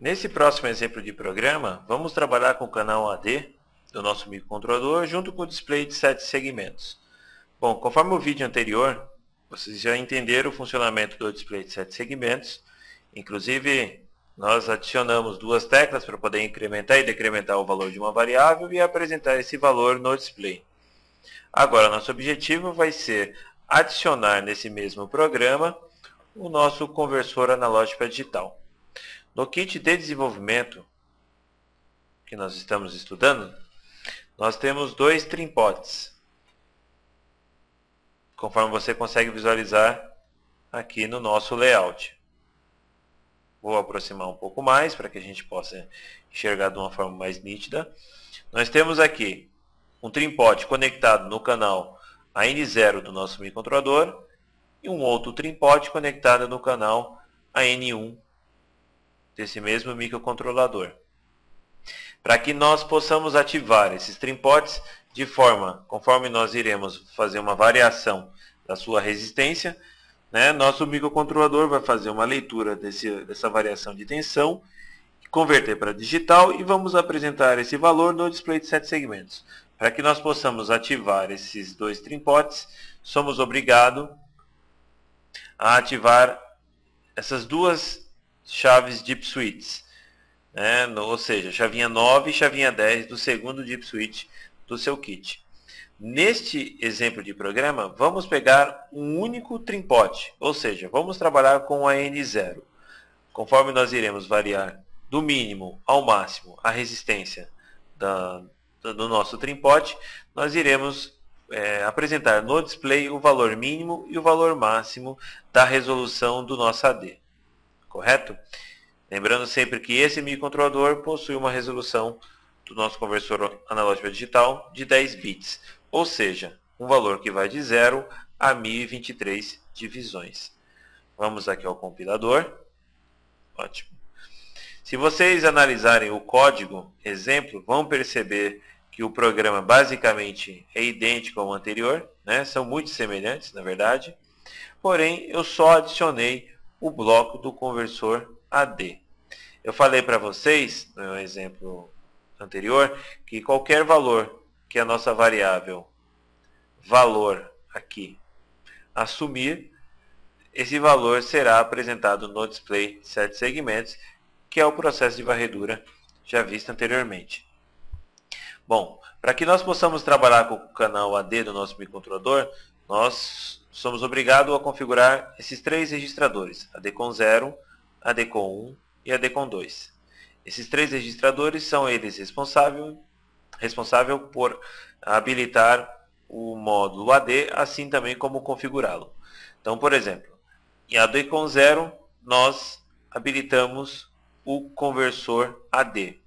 Nesse próximo exemplo de programa, vamos trabalhar com o canal AD do nosso microcontrolador junto com o display de 7 segmentos. Bom, conforme o vídeo anterior, vocês já entenderam o funcionamento do display de 7 segmentos. Inclusive, nós adicionamos duas teclas para poder incrementar e decrementar o valor de uma variável e apresentar esse valor no display. Agora, nosso objetivo vai ser adicionar nesse mesmo programa o nosso conversor analógico para digital. No kit de desenvolvimento que nós estamos estudando, nós temos dois trimpotes, conforme você consegue visualizar aqui no nosso layout. Vou aproximar um pouco mais para que a gente possa enxergar de uma forma mais nítida. Nós temos aqui um trimpote conectado no canal AN0 do nosso microcontrolador e um outro trimpote conectado no canal AN1 desse mesmo microcontrolador. Para que nós possamos ativar esses trimpotes de forma, conforme nós iremos fazer uma variação da sua resistência, nosso microcontrolador vai fazer uma leitura dessa variação de tensão, converter para digital e vamos apresentar esse valor no display de 7 segmentos. Para que nós possamos ativar esses dois trimpotes, somos obrigados a ativar essas duas chaves DIP switches, ou seja, chavinha 9 e chavinha 10 do segundo DIP switch do seu kit. Neste exemplo de programa, vamos pegar um único trimpote, ou seja, vamos trabalhar com a N0. Conforme nós iremos variar do mínimo ao máximo a resistência do nosso trimpote, nós iremos apresentar no display o valor mínimo e o valor máximo da resolução do nosso AD. Correto? Lembrando sempre que esse microcontrolador possui uma resolução do nosso conversor analógico a digital de 10 bits, ou seja, um valor que vai de 0 a 1023 divisões. Vamos aqui ao compilador. Ótimo. Se vocês analisarem o código exemplo, vão perceber que o programa basicamente é idêntico ao anterior, são muito semelhantes, na verdade. Porém, eu só adicionei o bloco do conversor AD. Eu falei para vocês, no exemplo anterior, que qualquer valor que a nossa variável valor aqui assumir, esse valor será apresentado no display 7 segmentos, que é o processo de varredura já visto anteriormente. Bom, para que nós possamos trabalhar com o canal AD do nosso microcontrolador, nós somos obrigados a configurar esses três registradores, AD com 0, AD com 1 e AD com 2. Esses três registradores são eles responsável por habilitar o módulo AD, assim também como configurá-lo. Então, por exemplo, em AD com 0, nós habilitamos o conversor AD.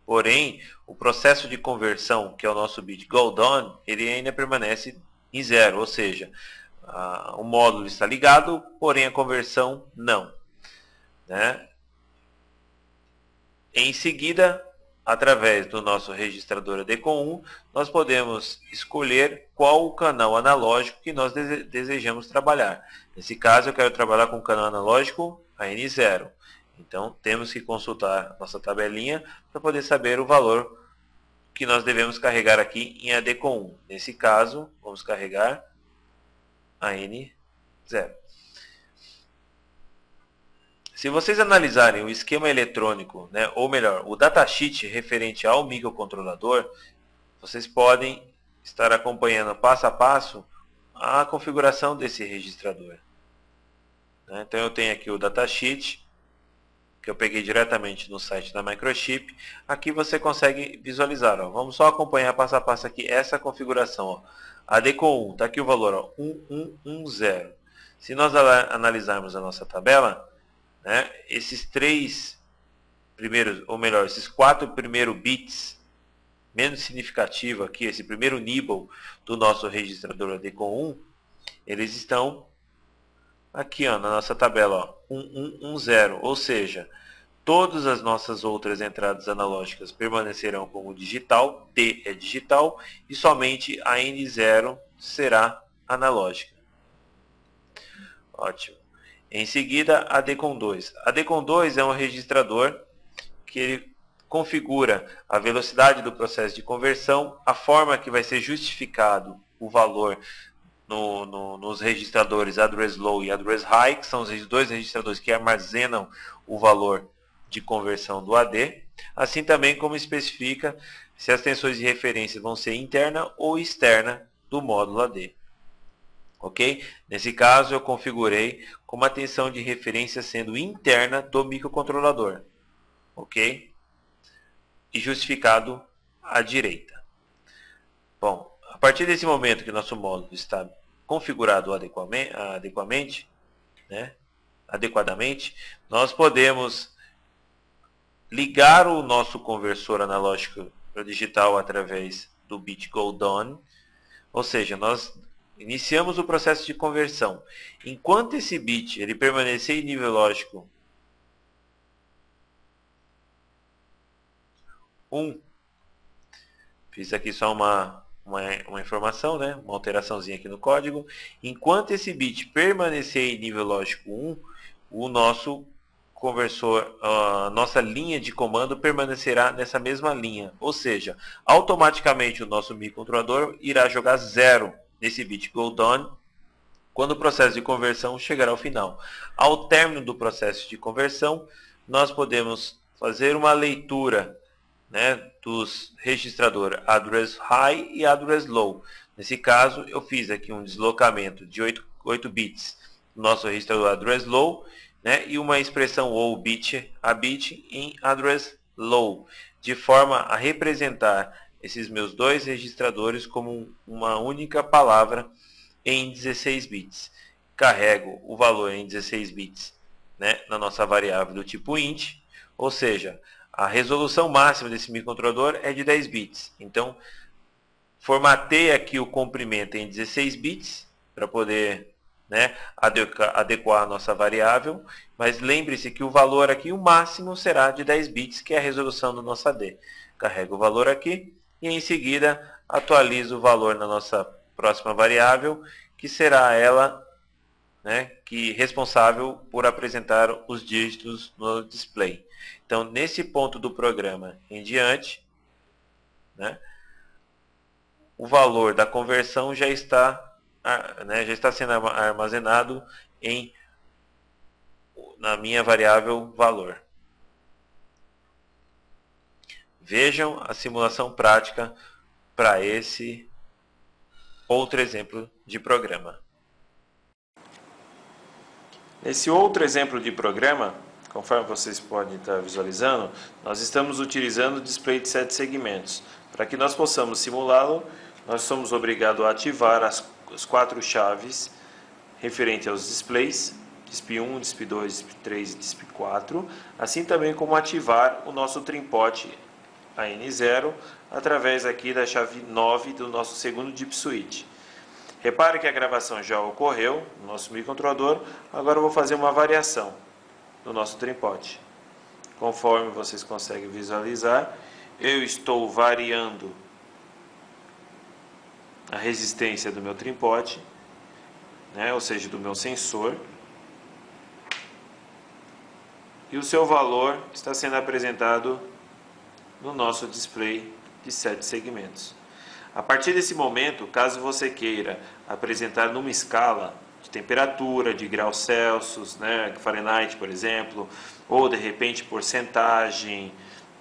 Porém, o processo de conversão, que é o nosso bit go down, ele ainda permanece em 0, ou seja, o módulo está ligado, porém a conversão não. Em seguida, através do nosso registrador AD com 1, nós podemos escolher qual o canal analógico que nós desejamos trabalhar. Nesse caso, eu quero trabalhar com o canal analógico AN0. Então, temos que consultar nossa tabelinha para poder saber o valor que nós devemos carregar aqui em AD com 1. Nesse caso, vamos carregar AN0. Se vocês analisarem o esquema eletrônico, ou melhor, o datasheet referente ao microcontrolador, vocês podem estar acompanhando passo a passo a configuração desse registrador. Então eu tenho aqui o datasheet, que eu peguei diretamente no site da Microchip. Aqui você consegue visualizar. Vamos só acompanhar passo a passo aqui essa configuração. AD com 1, está aqui o valor 1110. Se nós analisarmos a nossa tabela, esses três primeiros, ou melhor, esses 4 primeiros bits menos significativo aqui, esse primeiro nibble do nosso registrador AD com 1, eles estão aqui na nossa tabela, 1110, ou seja, todas as nossas outras entradas analógicas permanecerão como digital, D é digital, e somente a N0 será analógica. Ótimo. Em seguida, AD com 2. AD com 2 é um registrador que ele configura a velocidade do processo de conversão, a forma que vai ser justificado o valor nos registradores address low e address high, que são os dois registradores que armazenam o valor de conversão do AD, assim também como especifica se as tensões de referência vão ser interna ou externa do módulo AD. Ok? Nesse caso, eu configurei como a tensão de referência sendo interna do microcontrolador. Ok? E justificado à direita. Bom, a partir desse momento que nosso módulo está configurado adequadamente, nós podemos ligar o nosso conversor analógico para digital através do bit go down, ou seja, nós iniciamos o processo de conversão. Enquanto esse bit ele permanecer em nível lógico 1, fiz aqui só uma informação, uma alteraçãozinha aqui no código. Enquanto esse bit permanecer em nível lógico 1, o nosso conversor, a nossa linha de comando permanecerá nessa mesma linha. Ou seja, automaticamente o nosso microcontrolador irá jogar 0 nesse bit go down quando o processo de conversão chegar ao final. Ao término do processo de conversão, nós podemos fazer uma leitura dos registradores address high e address low. Nesse caso, eu fiz aqui um deslocamento de 8 bits do nosso registrador address low, e uma expressão ou bit a bit em address low, de forma a representar esses meus dois registradores como uma única palavra em 16 bits. Carrego o valor em 16 bits na nossa variável do tipo int, ou seja, a resolução máxima desse microcontrolador é de 10 bits. Então, formatei aqui o comprimento em 16 bits para poder adequar a nossa variável, mas lembre-se que o valor aqui, o máximo, será de 10 bits, que é a resolução do nosso AD. Carrego o valor aqui e em seguida atualizo o valor na nossa próxima variável, que será ela que responsável por apresentar os dígitos no display. Então, nesse ponto do programa em diante, o valor da conversão já está sendo armazenado na minha variável valor. Vejam a simulação prática para esse outro exemplo de programa. Nesse outro exemplo de programa, conforme vocês podem estar visualizando, nós estamos utilizando o display de 7 segmentos. Para que nós possamos simulá-lo, nós somos obrigados a ativar as 4 chaves referentes aos displays, DISP1, DISP2, DISP3 e DISP4, assim também como ativar o nosso trim-pot AN0 através aqui da chave 9 do nosso segundo DIP switch. Repare que a gravação já ocorreu no nosso microcontrolador, agora eu vou fazer uma variação do nosso trim-pot. Conforme vocês conseguem visualizar, eu estou variando a resistência do meu trim-pot, ou seja, do meu sensor, e o seu valor está sendo apresentado no nosso display de 7 segmentos. A partir desse momento, caso você queira apresentar numa escala de temperatura, de graus Celsius, Fahrenheit, por exemplo, ou de repente porcentagem,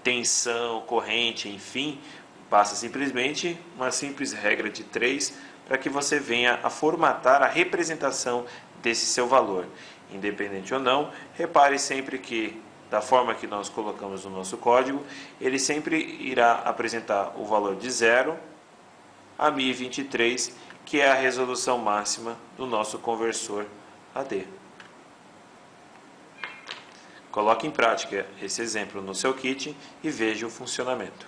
tensão, corrente, enfim, basta simplesmente uma simples regra de 3 para que você venha a formatar a representação desse seu valor. Independente ou não, repare sempre que, da forma que nós colocamos no nosso código, ele sempre irá apresentar o valor de 0 a 1023, que é a resolução máxima do nosso conversor AD. Coloque em prática esse exemplo no seu kit e veja o funcionamento.